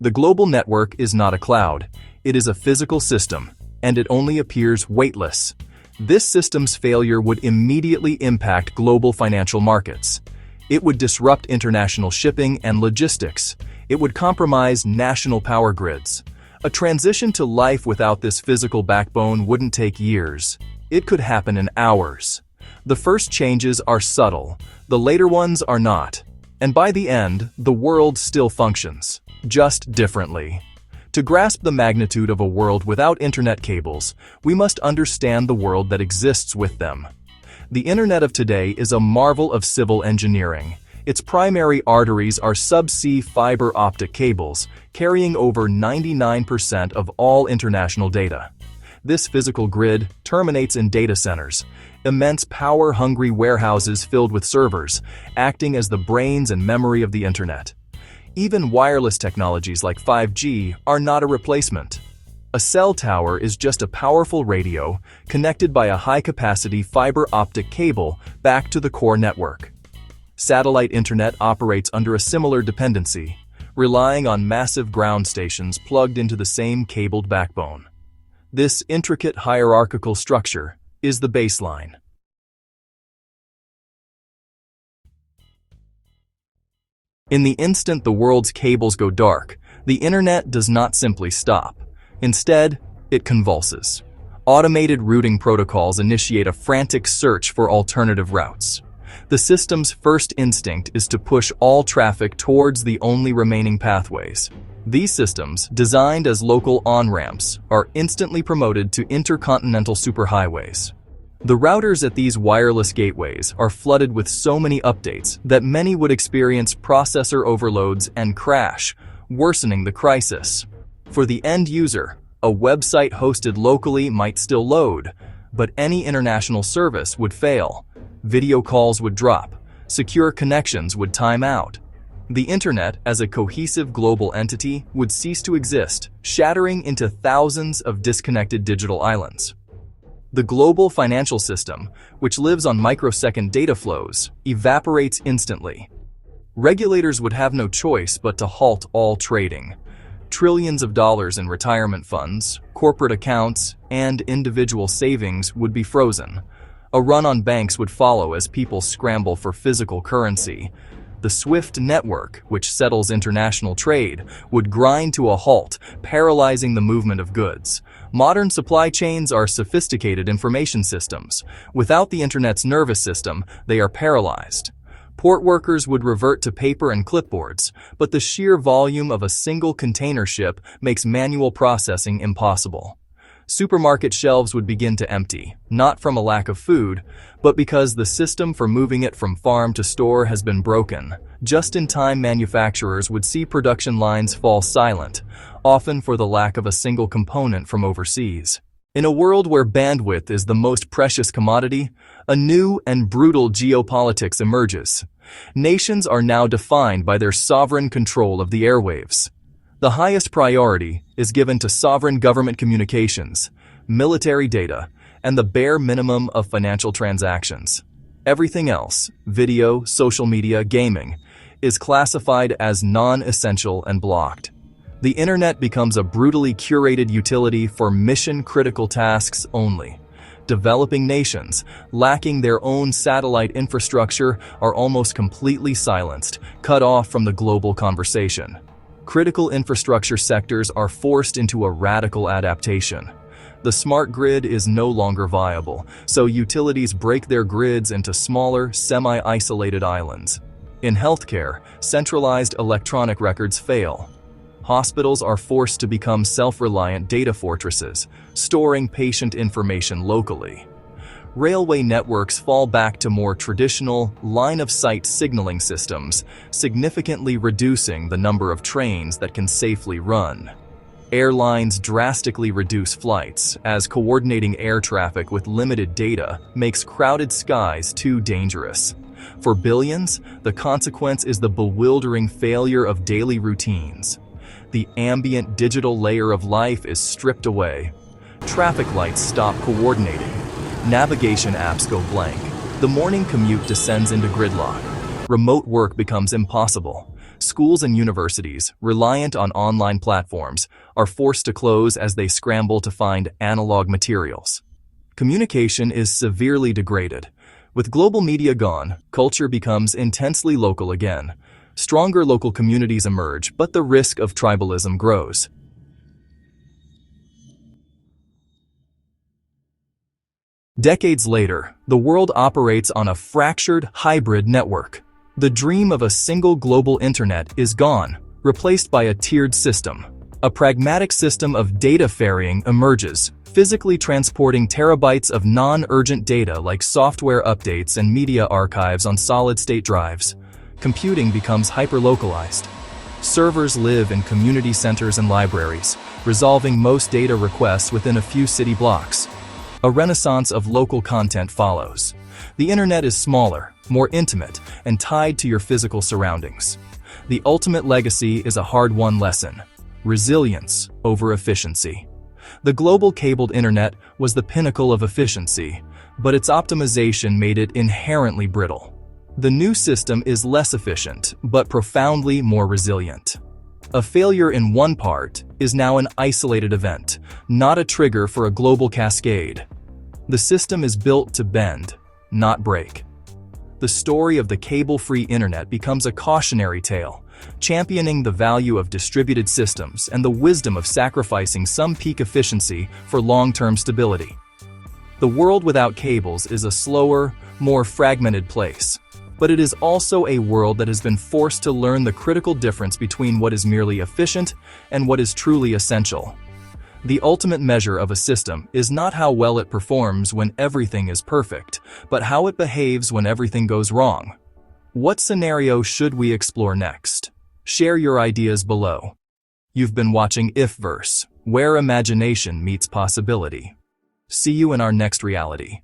The global network is not a cloud, it is a physical system, and it only appears weightless. This system's failure would immediately impact global financial markets. It would disrupt international shipping and logistics. It would compromise national power grids. A transition to life without this physical backbone wouldn't take years. It could happen in hours. The first changes are subtle, the later ones are not. And by the end, the world still functions, just differently. To grasp the magnitude of a world without internet cables, we must understand the world that exists with them. The internet of today is a marvel of civil engineering. Its primary arteries are subsea fiber-optic cables, carrying over 99% of all international data. This physical grid terminates in data centers, immense power-hungry warehouses filled with servers, acting as the brains and memory of the internet. Even wireless technologies like 5G are not a replacement. A cell tower is just a powerful radio connected by a high-capacity fiber-optic cable back to the core network. Satellite internet operates under a similar dependency, relying on massive ground stations plugged into the same cabled backbone. This intricate hierarchical structure is the baseline. In the instant the world's cables go dark, the internet does not simply stop. Instead, it convulses. Automated routing protocols initiate a frantic search for alternative routes. The system's first instinct is to push all traffic towards the only remaining pathways. These systems, designed as local on-ramps, are instantly promoted to intercontinental superhighways. The routers at these wireless gateways are flooded with so many updates that many would experience processor overloads and crash, worsening the crisis. For the end user, a website hosted locally might still load, but any international service would fail. Video calls would drop. Secure connections would time out. The internet, as a cohesive global entity, would cease to exist, shattering into thousands of disconnected digital islands. The global financial system, which lives on microsecond data flows, evaporates instantly. Regulators would have no choice but to halt all trading. Trillions of dollars in retirement funds, corporate accounts, and individual savings would be frozen. A run on banks would follow as people scramble for physical currency. The SWIFT network, which settles international trade, would grind to a halt, paralyzing the movement of goods. Modern supply chains are sophisticated information systems. Without the internet's nervous system, they are paralyzed. Port workers would revert to paper and clipboards, but the sheer volume of a single container ship makes manual processing impossible. Supermarket shelves would begin to empty, not from a lack of food, but because the system for moving it from farm to store has been broken. Just-in-time manufacturers would see production lines fall silent, often for the lack of a single component from overseas. In a world where bandwidth is the most precious commodity, a new and brutal geopolitics emerges. Nations are now defined by their sovereign control of the airwaves. The highest priority is given to sovereign government communications, military data, and the bare minimum of financial transactions. Everything else, video, social media, gaming, is classified as non-essential and blocked. The internet becomes a brutally curated utility for mission-critical tasks only. Developing nations, lacking their own satellite infrastructure, are almost completely silenced, cut off from the global conversation. Critical infrastructure sectors are forced into a radical adaptation. The smart grid is no longer viable, so utilities break their grids into smaller, semi-isolated islands. In healthcare, centralized electronic records fail. Hospitals are forced to become self-reliant data fortresses, storing patient information locally. Railway networks fall back to more traditional, line-of-sight signaling systems, significantly reducing the number of trains that can safely run. Airlines drastically reduce flights, as coordinating air traffic with limited data makes crowded skies too dangerous. For billions, the consequence is the bewildering failure of daily routines. The ambient digital layer of life is stripped away. Traffic lights stop coordinating. Navigation apps go blank. The morning commute descends into gridlock. Remote work becomes impossible. Schools and universities, reliant on online platforms, are forced to close as they scramble to find analog materials. Communication is severely degraded. With global media gone, culture becomes intensely local again. Stronger local communities emerge, but the risk of tribalism grows. Decades later, the world operates on a fractured, hybrid network. The dream of a single global internet is gone, replaced by a tiered system. A pragmatic system of data ferrying emerges, physically transporting terabytes of non-urgent data like software updates and media archives on solid-state drives. Computing becomes hyper-localized. Servers live in community centers and libraries, resolving most data requests within a few city blocks. A renaissance of local content follows. The internet is smaller, more intimate, and tied to your physical surroundings. The ultimate legacy is a hard-won lesson: resilience over efficiency. The global cabled internet was the pinnacle of efficiency, but its optimization made it inherently brittle. The new system is less efficient, but profoundly more resilient. A failure in one part is now an isolated event, not a trigger for a global cascade. The system is built to bend, not break. The story of the cable-free internet becomes a cautionary tale, championing the value of distributed systems and the wisdom of sacrificing some peak efficiency for long-term stability. The world without cables is a slower, more fragmented place, but it is also a world that has been forced to learn the critical difference between what is merely efficient and what is truly essential. The ultimate measure of a system is not how well it performs when everything is perfect, but how it behaves when everything goes wrong. What scenario should we explore next? Share your ideas below. You've been watching IfVerse, where imagination meets possibility. See you in our next reality.